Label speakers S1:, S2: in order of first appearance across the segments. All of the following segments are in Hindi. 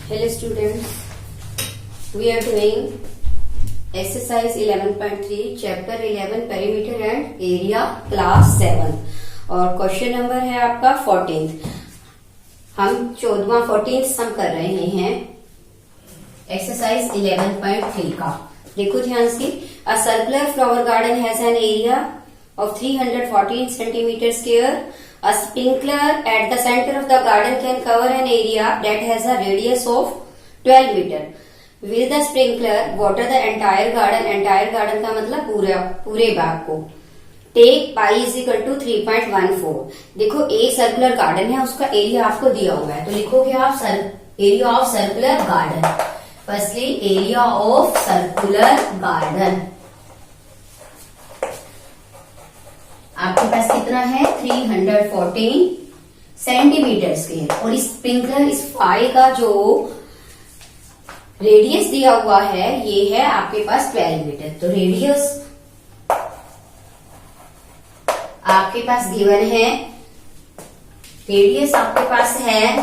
S1: Hello students, we are doing exercise 11.3 chapter 11 perimeter and area class 7 और क्वेश्चन नंबर है आपका 14th। हम 14th सम कर रहे हैं एक्सरसाइज 11.3 का। देखो ध्यान से, a circular flower garden has an area of 314 centimeter square. A sprinkler at the center of the garden can cover an area that has a radius of 12 meter. Will the sprinkler water the entire garden? Entire garden का मतलब पूरे बाग को। Take pi is equal to 3.14. देखो एक सर्कुलर गार्डन है, उसका एरिया आपको दिया हुआ है, तो लिखोगे आप area of circular garden. Firstly area of circular garden आपके पास कितना है 314 सेंटीमीटर स्क्वायर, और इस स्प्रिंकलर इस फाई का जो रेडियस दिया हुआ है ये है आपके पास 12 मीटर। तो रेडियस आपके पास गिवन है, रेडियस आपके पास है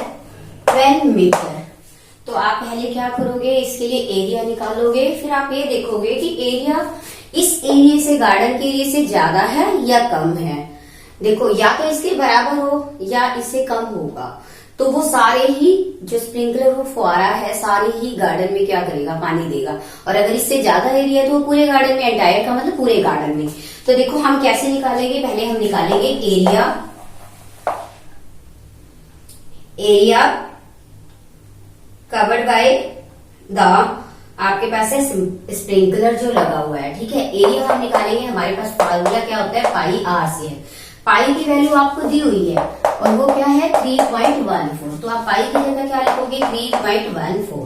S1: 12 मीटर। तो आप पहले क्या करोगे, इसके लिए एरिया निकालोगे, फिर आप ये देखोगे कि एरिया इस एरिया से गार्डन के एरिया से ज्यादा है या कम है। देखो या तो इसके बराबर हो या इससे कम होगा, तो वो सारे ही जो स्प्रिंकलर वो फुहारा है सारे ही गार्डन में क्या करेगा, पानी देगा। और अगर इससे ज्यादा एरिया है तो वो पूरे गार्डन में, एंटायर का मतलब पूरे गार्डन में। तो देखो हम कैसे निकालेंगे, पहले हम निकालेंगे एरिया कवर्ड बाय द आपके पास है स्प्रिंकलर जो लगा हुआ है, ठीक है। एरिया हम निकालेंगे, हमारे पास फार्मूला क्या होता है, पाई आर से है। पाई की वैल्यू आपको दी हुई है और वो क्या है 3.14। तो आप पाई की जगह क्या लिखोगे 3.14,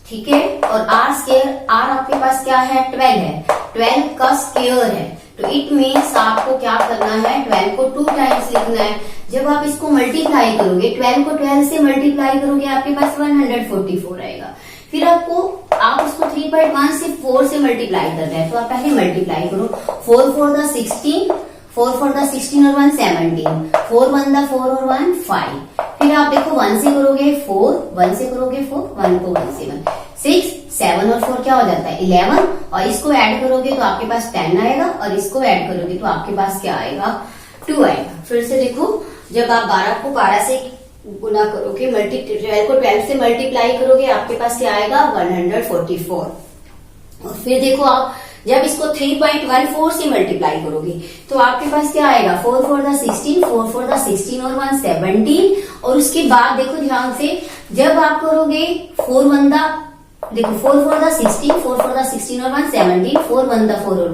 S1: ठीक है। और आर स्क्वायर, आर आपके पास क्या है 12 है, 12 का स्क्वायर है। तो इट मीन्स आपको क्या करना है, 12 को 2 टाइम्स लिखना है। जब आप इसको मल्टीप्लाई करोगे, 12 को 12 से मल्टीप्लाई करोगे आपके पास 144 आएगा। फिर आपको आप उसको 3.1 से 4 से मल्टीप्लाई करना है, तो आप पहले मल्टीप्लाई करो। 4 4 द 16, 4 4 द 16 और 1 17, 4 1 द 4 और 1 5। फिर आप देखो 1 से करोगे 4, 1 से करोगे 4, 1 को 1 से 1, 6 7 और 4 क्या हो जाता है 11, और इसको ऐड करोगे तो आपके पास 10 आएगा, और इसको ऐड करोगे तो आपके पास क्या आएगा 2 आएगा। फिर से देखो, जब आप 12 को 12 से गुना करोगे, 12 को 12 से मल्टीप्लाई करोगे, आपके पास क्या आएगा 144। और फिर देखो आप जब इसको 3.14 से मल्टीप्लाई करोगे तो आपके पास क्या आएगा 4 4 द 16, 4 4 द 16 और 1 17। और उसके बाद देखो ध्यान से, जब आप करोगे 4 1 द, देखो 4 4 द 16, 4 4 द 16 और 1 17, 4 1 द 4 और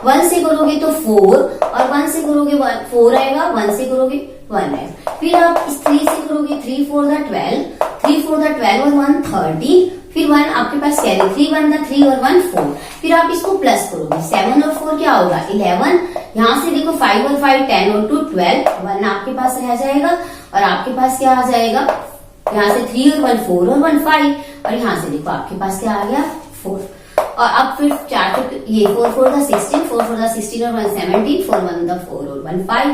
S1: 1 से करोगे तो 4, और 1 से करोगे 4 आएगा, 1 से करोगे 1 आएगा। फिर आप इस 3 से करोगे 3 4 द 12, 3 4 द 12 और 1 13, फिर 1 आपके पास क्या है 3 1 द 3 और 1 4। फिर आप इसको प्लस करोगे, 7 और 4 क्या होगा 11। यहाँ से देखो 5 और 5 10 और 2 12, 1 आपके पास रह जाएगा, और आपके पास क्या आ जाएगा, यहाँ से 3 और 1 4 और 1 5, और यहाँ से देखो आपके पास क्या आ गया 4। और अब फिर 4 ये 4 4 द 16, 4 4 द 16 और 1 17, 4 1 द 4 और 1 5,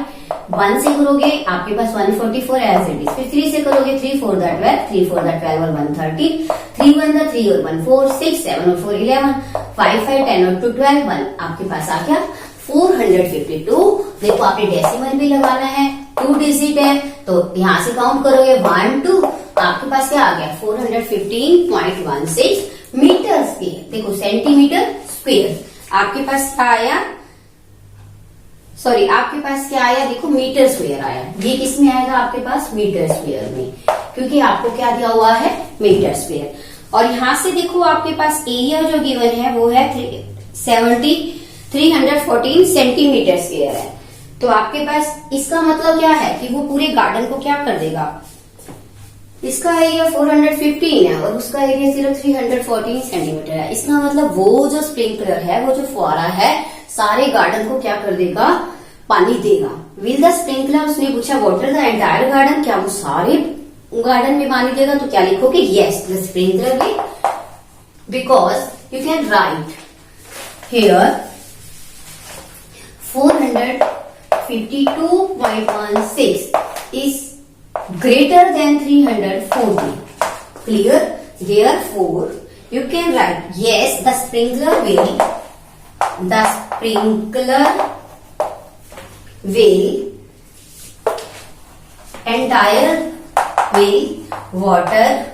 S1: 1 से करोगे आपके पास 144 एज इट इज। फिर 3 से करोगे 3 4 द 12, 3 4 द 12 और 1 13, 3 1 द 3 और 1 4, 6 7 और 4 11, 5 5 10 और 2 12, 1 आपके पास आ गया 452। देखो आपने डेसिमल भी लगाना है, 2 डिजिट है, तो यहाँ से काउंट करोगे 1 2, आपके पास क्या आ गया 415.16 मीटर स्क्वायर। देखो सेंटीमीटर स्क्वायर आपके पास क्या आया, सॉरी आपके पास क्या आया, देखो मीटर स्क्वायर आया। ये किस में आएगा आपके पास मीटर स्क्वायर में, क्योंकि आपको क्या दिया हुआ है मीटर स्क्वायर। और यहाँ से देखो आपके पास एरिया जो गिवन है वो है 314 सेंटीमीटर स्क्वायर है। तो आपके पास इसका मतलब क्या है कि वो पूरे गार्डन को क्या कर देगा, इसका एरिया 415 है और उसका एरिया सिर्फ 314 सेंटीमीटर है। इसका मतलब वो जो स्प्रिंकलर है, वो जो फुहारा है, सारे गार्डन को क्या कर देगा, पानी देगा। विल द स्प्रिंकलर, उसने पूछा वाटर द एंटायर गार्डन, क्या वो सारे गार्डन में पानी देगा। तो क्या लिखोगे, yes the sprinkler will, because you can write here 452.16 is greater than 340, clear? Therefore you can write, yes, the sprinkler will water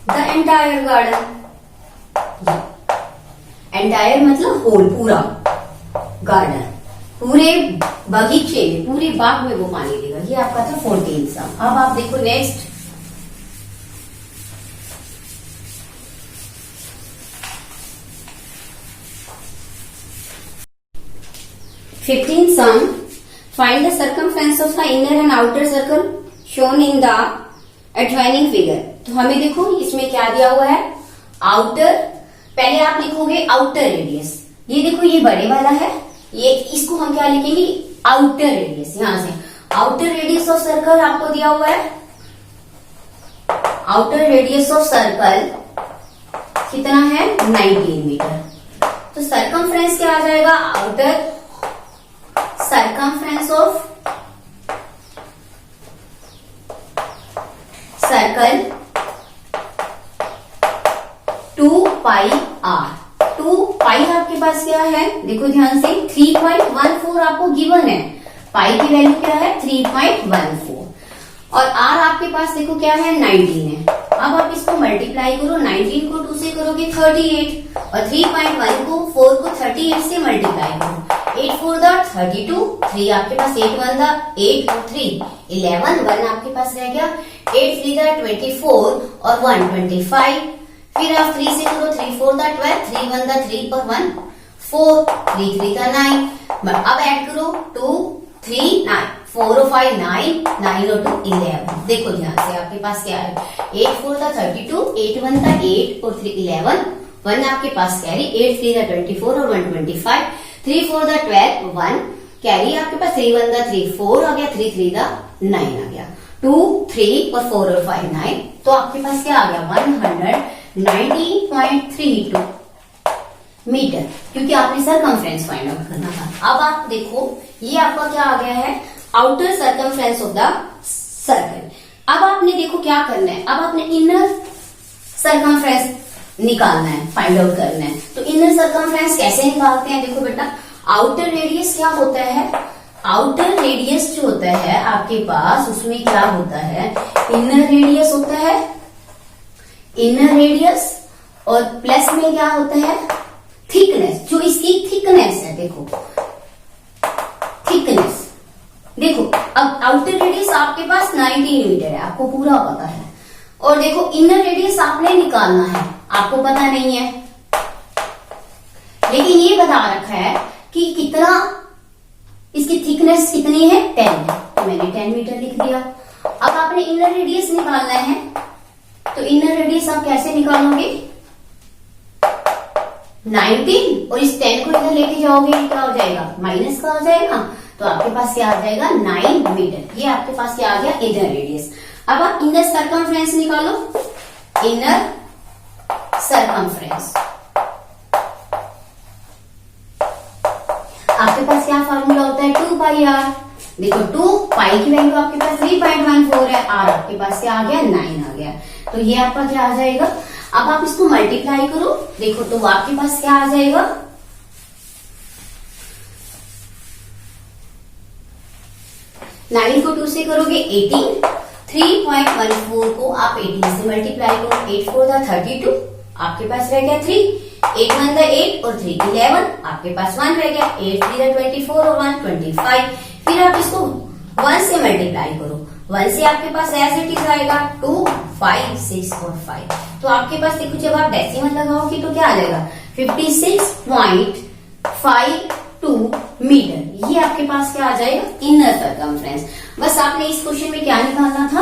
S1: the entire garden. Entire मतलब होल, पूरा गार्डन, पूरे बगीचे में, पूरे बाग में वो पानी देगा। ये आपका था 14 सम। अब आप देखो next, fifteen sum, find the circumference of the inner and outer circle shown in the adjoining figure. तो हमें देखो इसमें क्या दिया हुआ है, आउटर, पहले आप लिखोगे आउटर रेडियस, ये देखो ये बड़े वाला है, ये इसको हम क्या लिखेंगे, आउटर रेडियस। यहां से आउटर रेडियस ऑफ सर्कल आपको दिया हुआ है, आउटर रेडियस ऑफ सर्कल कितना है, 19 मीटर। तो सर्कमफ्रेंस क्या आ जाएगा, outer circumference of circle 2 pi r. 2 pi आपके पास क्या है, देखो ध्यान से, 3.14 आपको गिवन है, पाई की वैल्यू क्या है 3.14, और आर आपके पास देखो क्या है 19 है। अब आप इसको मल्टीप्लाई करो, 19 को 2 से करोगे 38, और 3.1 को 4 को 38 से मल्टीप्लाई करो, 8 4 32, 3 आपके पास 8 1 8 और 3 11, 1 आपके पास रह गया, 8 3 24 और 1 25, फिर आप 3 से करो, 3 4 12, 3 1 3 और 1 4, 3 3 9, अब ऐड करो 2 3 9, 4 और 5 9, 9 और 2 11। देखो ध्यान से आपके पास क्या है, 8 4 32, 8 1 8 और 3 11, 1 आपके पास कैरी, 8 3 24 और 1 25, 3 4 12, 1 कैरी आपके पास, 3 1 3 4 आ गया, 3 3 9 आ गया, 2 3 और 4 और 5 9, तो आपके पास क्या आ गया 190.32 मीटर, क्योंकि आपने सर्कमफ्रेंस फाइंड आउट करना था। अब आप देखो ये आपका क्या आ गया है, outer circumference of the circle. अब आपने देखो क्या करना है, अब आपने इनर सर्कमफ्रेंस निकालना है, फाइंड आउट करना है। तो इनर सर्कमफ्रेंस कैसे निकालते हैं, देखो बेटा, आउटर रेडियस क्या होता है, आउटर रेडियस जो होता है आपके पास, उसमें क्या होता है, इनर रेडियस होता है, इनर रेडियस, और प्लस में क्या होता है, थिकनेस, जो इसकी थिकनेस है, देखो थिकनेस, देखो अब आउटर रेडियस आपके पास 19 मीटर है, आपको पूरा पता है, और देखो इनर रेडियस आपने निकालना है, आपको पता नहीं है, लेकिन ये बता रखा है कि कितना, इसकी थिकनेस कितनी है 10 है, तो मैंने 10 मीटर लिख दिया। अब आपने इनर रेडियस निकालना है, तो इनर रेडियस आप कैसे निकालोगे, 19, और इस 10 को इधर लेके जाओगे, क्या हो जाएगा, माइनस का हो जाएगा, तो आपके पास क्या आ जाएगा 9 मीटर। ये आपके पास क्या आ गया, इनर रेडियस। अब आप इनर सर्कमफ्रेंस निकालो, इनर सर्कमफ्रेंस, आपके पास क्या फार्मूला होता है, 2 पाई आर। देखो 2 पाई की वैल्यू आपके पास 3.14 है, आर आपके पास क्या आ गया 9 आ गया, तो ये आपका क्या आ जाएगा। अब आप इसको मल्टीप्लाई करो, देखो तो आपके पास क्या आ जाएगा, 9 को 2 से करोगे 18, 3.14 को आप 18 से मल्टीप्लाई करो, 8 4 32, आपके पास रह गया 3, 8 1 8 और 3 11, आपके पास 1 रह गया, 8 3 24 और 1 25, फिर आप इसको 1 से मल्टीप्लाई करो, 1 से आपके पास एज इट इज आएगा 2 5 6 और 5, तो आपके पास देखो जब आप डेसिमल लगाओगे तो क्या आ जाएगा 56.52 मीटर। ये आपके पास क्या आ जाएगा, इनर सर्कमफ्रेंस। बस आपने इस क्वेश्चन में क्या निकालना था,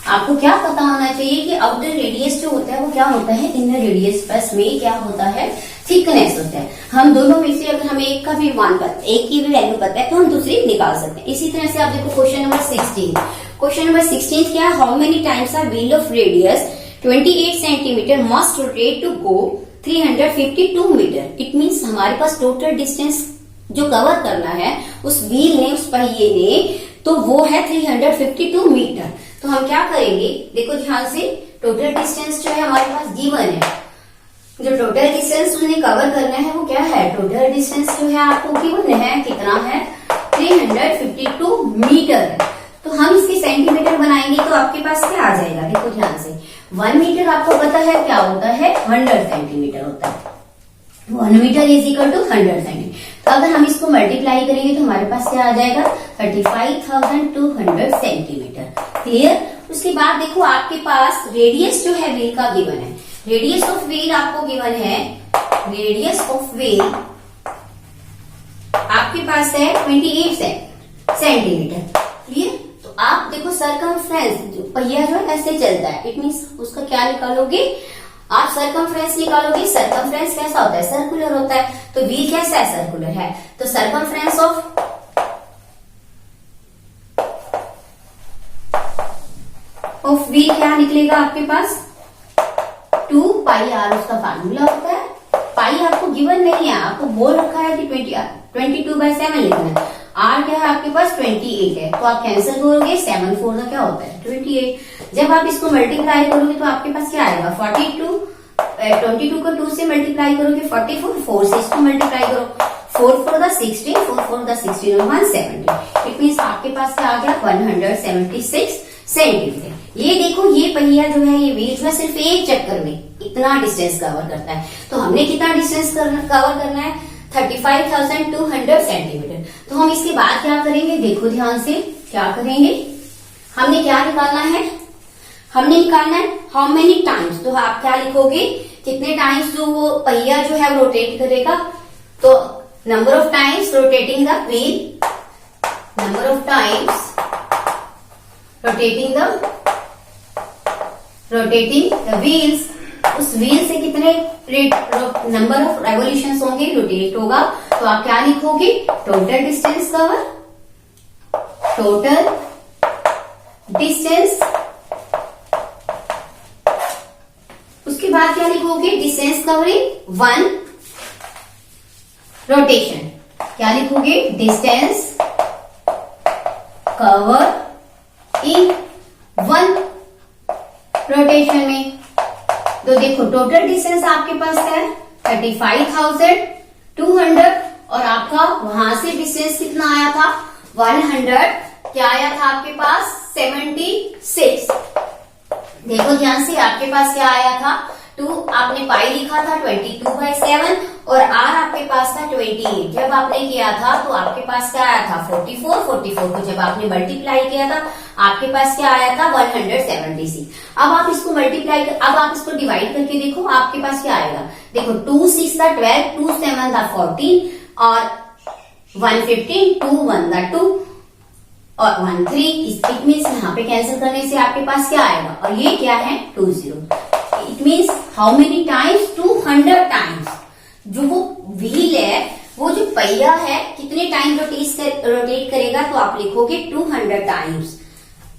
S1: आपको क्या पता होना चाहिए कि आउटर रेडियस जो होता है वो क्या होता है, इनर रेडियस, प्लस में क्या होता है, थिकनेस होता है। हम दोनों में से अगर हमें एक का भी मान पता, एक की भी वैल्यू पता है तो हम दूसरी निकाल सकते हैं। इसी तरह से आप देखो क्वेश्चन नंबर 16, क्वेश्चन नंबर 16 क्या है, how many times are wheel of radius 28 centimetre must rotate to go 352 metre. It means हमारे पास टोटल डिस्टेंस जो कवर करना है उस व्हील ने, उस पहिए ने, तो वो है 352 मीटर। तो हम क्या करेंगे, देखो ध्यान से, टोटल डिस्टेंस जो है हमारे पास गिवन है। जो टोटल डिस्टेंस उसने कवर करना है वो क्या है, टोटल डिस्टेंस जो है आपको गिवन है, कितना है 352 मीटर है। तो हम इसके सेंटीमीटर बनाएंगे तो आपके पास क्या आ जाएगा, देखो ध्यान से। 1 मीटर आपको पता है क्या होता है, 100 सेंटीमीटर होता है। 1 metre is equal to 100 centimetre. तो अगर हम इसको मल्टीप्लाई करेंगे तो हमारे पास क्या आ जाएगा, 35,200 सेंटीमीटर। क्लियर। उसके बाद देखो आपके पास रेडियस जो है व्हील का गिवन है। रेडियस ऑफ व्हील आपको गिवन है, रेडियस ऑफ व्हील आपके पास है 28 सेंटीमीटर। क्लियर। तो आप देखो सरकमफ्रेंस, पहिया जो है ऐसे चलता है, इट मीन्स उसका क्या निकालोगे आप, सरकमफ्रेंस निकालोगे। सरकमफ्रेंस कैसा होता है, सर्कुलर होता है। तो व्हील कैसा है, सर्कुलर है। तो सरकमफ्रेंस ऑफ व्हील क्या निकलेगा आपके पास, 2 पाई आर उसका फार्मूला होता है। पाई आपको गिवन नहीं है, आपको बोल रखा है कि 22/7 लिखना है। आर क्या है आपके पास 28 है, तो आप कैंसिल करोगे, 7 4 का क्या होता है 28। जब आप इसको मल्टीप्लाई करोगे तो आपके पास क्या आएगा 42, 22 को 2 से मल्टीप्लाई करोगे 44, 4 से इसको मल्टीप्लाई करो, 4 4 16, 4 4 16 170। इट मीन्स आपके पास क्या आ गया 176 सेंटीमीटर। ये देखो ये पहिया जो है, ये व्हील जो है सिर्फ एक चक्कर में इतना डिस्टेंस कवर करता है। तो हमने कितना डिस्टेंस कवर करना है, 35,200 सेंटीमीटर। तो हम इसके बाद क्या करेंगे, देखो ध्यान से क्या करेंगे, हमने क्या निकालना है, हमने निकालना है हाउ मेनी टाइम्स। तो आप क्या लिखोगे, कितने टाइम्स जो वो पहिया जो है वो रोटेट करेगा। तो number of times rotating the wheel, number of times rotating the wheels. उस व्हील से कितने नंबर ऑफ रेवोल्यूशंस होंगे, रोटेट होगा। तो आप क्या लिखोगे, total distance cover, total distance. उसके बाद क्या लिखोगे, डिस्टेंस कवरिंग 1 रोटेशन। क्या लिखोगे, डिस्टेंस कवर इन 1 रोटेशन में। तो देखो टोटल डिस्टेंस आपके पास है 35,200 और आपका वहां से डिस्टेंस कितना आया था 100, क्या आया था आपके पास 76। देखो ध्यान से आपके पास क्या आया था 2, आपने पाई लिखा था 22/7 और आर आपके पास था 28। जब आपने किया था तो आपके पास क्या आया था 44 को जब आपने मल्टीप्लाई किया था आपके पास क्या आया था 176। अब आप इसको मल्टीप्लाई, अब आप इसको डिवाइड करके देखो आपके पास क्या आएगा। देखो 2 6 था 12, 2 7 था 14 और 1 15, 2 1 था 2 और 1 3। इट मीन्स यहाँ पे कैंसिल करने से आपके पास क्या आएगा, और ये क्या है 20। It means how many times 200 times. जो वो व्हील है, वो जो पहिया है कितने टाइम रोटेट करेगा, तो आप लिखोगे 200 टाइम्स।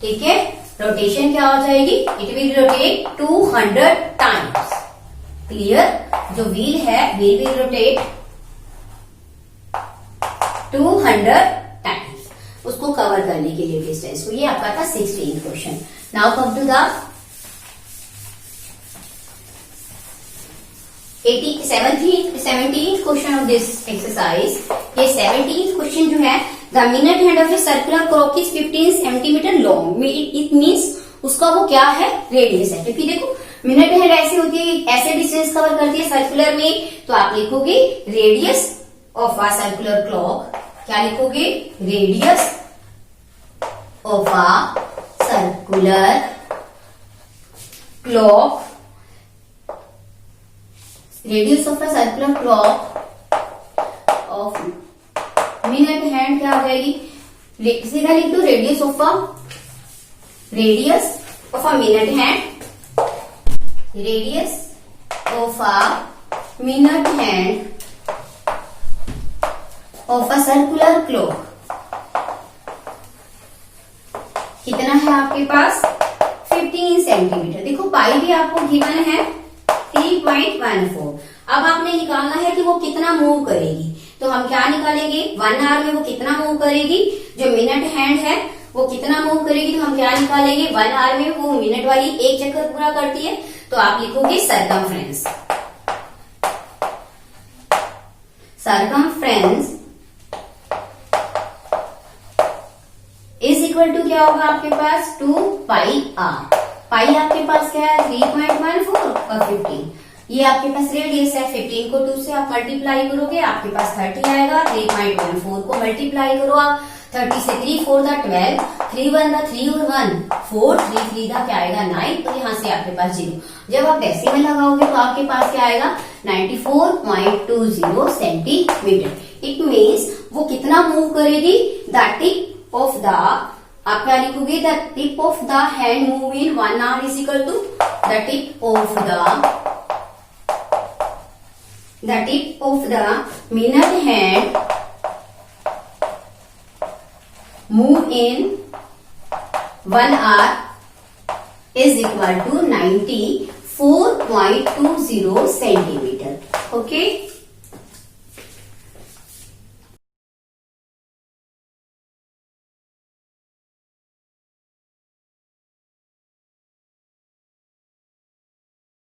S1: ठीक है, रोटेशन क्या हो जाएगी, it will rotate 200 times. Clear. जो व्हील है, व्हील विल रोटेट 200 टाइम्स, उसको कवर करने के लिए डिस्टेंस को। ये आपका था 16th question. Now come to the 17th question of this exercise. ये 17th क्वेश्चन जो है, the minute hand of a circular clock is 15 centimetre long. It means उसका वो क्या है, रेडियस है। क्योंकि देखो मिनट हैंड ऐसे होती है, ऐसे डिस्टेंस कवर करती है सर्कुलर में, तो आप लिखोगे radius of a circular clock. क्या लिखोगे, radius of a circular clock, radius of a circular clock of minute hand क्या हो जाएगी, सीधा लिख दो radius of a minute hand, radius of a minute hand of a circular clock कितना है आपके पास 15 सेंटीमीटर। देखो पाई भी आपको गिवन है 3.14। अब आपने निकालना है कि वो कितना मूव करेगी, तो हम क्या निकालेंगे 1 आवर में वो कितना मूव करेगी। जो मिनट हैंड है वो कितना मूव करेगी तो हम क्या निकालेंगे, 1 आवर में वो मिनट वाली एक चक्कर पूरा करती है, तो आप लिखोगे circumference. Circumference is equal to क्या होगा आपके पास, 2 पाई आर। पाई आपके पास क्या है, 3.14 और 15, ये आपके पास रेडियस है। 15 को 2 से आप मल्टीप्लाई करोगे, आपके पास 30 आएगा। 3.14 को मल्टीप्लाई करो आप 30 से, 3 4 12, 3 1 3 और 1 4, 3 3 क्या आएगा 9, तो यहाँ से आपके पास 0। जब आप डेसिमल लगाओगे तो आपके पास क्या आएगा, 94.20 सेंटीमीटर। इट मीन्स वो कितना मूव करेगी, द टिप ऑफ द, आप क्या लिखोगे, the tip of the hand move in 1 hour is equal to the tip of the minute hand move in 1 hour is equal to 94.20 centimeter. Okay.